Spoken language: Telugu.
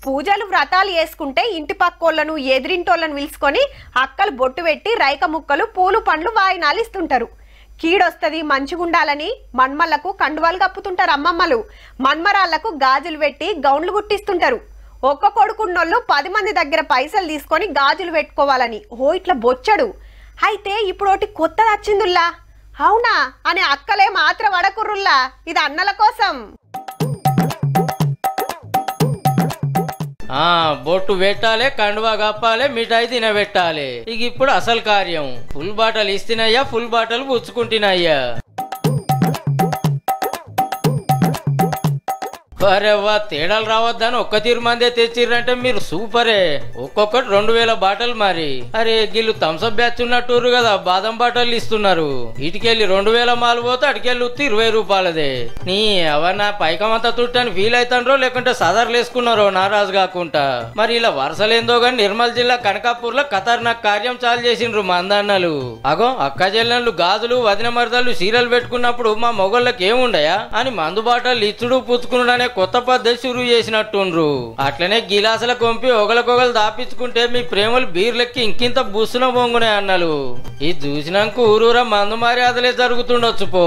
పూజలు వ్రతాలు చేసుకుంటే ఇంటి పక్కోళ్ళను ఎదిరింటోళ్ళను పిలుచుకొని అక్కలు బొట్టు పెట్టి రైక ముక్కలు పూలు పండ్లు వాయినాలు ఇస్తుంటారు. కీడొస్తుంది మంచిగుండాలని మన్మలకు కండువాలు కప్పుతుంటారు అమ్మమ్మలు. మన్మరాళ్లకు గాజులు పెట్టి గౌన్లు గుట్టిస్తుంటారు. ఒక్క కొడుకున్నోళ్ళు 10 మంది దగ్గర పైసలు తీసుకొని గాజులు పెట్టుకోవాలని ఇట్లా బొచ్చడు. అయితే ఇప్పుడు ఒకటి కొత్తది వచ్చిందుల్లా. అవునా అని అక్కలే మాత్రం వడకుర్రుల్లా, ఇది అన్నల కోసం. బొట్టు పెట్టాలి, కండువా కప్పాలి, మిఠాయి తినబెట్టాలి. ఇక ఇప్పుడు అసలు కార్యం. ఫుల్ బాటలు ఇస్తున్నాయ్యా, ఫుల్ బాటలు పుచ్చుకుంటున్నాయ్యా. అరేవా, తేడాలు రావద్దని ఒక్క తీరు మందే తెచ్చిర్రంటే మీరు సూపరే. ఒక్కొక్కటి 2000 బాటలు. మరి అరే గిల్లు థమ్సప్ బ్యాచ్ ఉన్నట్టు కదా, బాదం బాటలు ఇస్తున్నారు. ఇటుకెళ్ళి 2000 మాలు పోతే అటుకెళ్ళి 20 రూపాయలదే. నీ ఎవరన్నా పైకమంతా తుట్టని ఫీల్ అవుతాండ్రో లేకుంటే సదర్లు వేసుకున్నారో నారాజు కాకుండా. మరి ఇలా వరుసలేందో గాని నిర్మల్ జిల్లా కనకాపూర్ లో ఖతర్నాక్ కార్యం చాలు చేసిండ్రు మందన్నలు. అగో అక్క చెల్లెళ్ళు గాజులు వదిన మరదలు సీరియల్ పెట్టుకున్నప్పుడు మా మొగళ్ళకి ఏముండయా అని మందు బాటలు ఇచ్చుడు పుచ్చుకున్నాడనే కొత్త పద్ధతి షురూ చేసినట్టుండ్రు. అట్లనే గిలాసుల కొంపి ఒకరికొకరు దాపించుకుంటే మీ ప్రేమలు బీర్లెక్కి ఇంకింత బుస్సున బొంగునే అన్నలు. ఇది చూసినాక ఊరూరా మందు మర్యాదలే జరుగుతుండొచ్చు పో.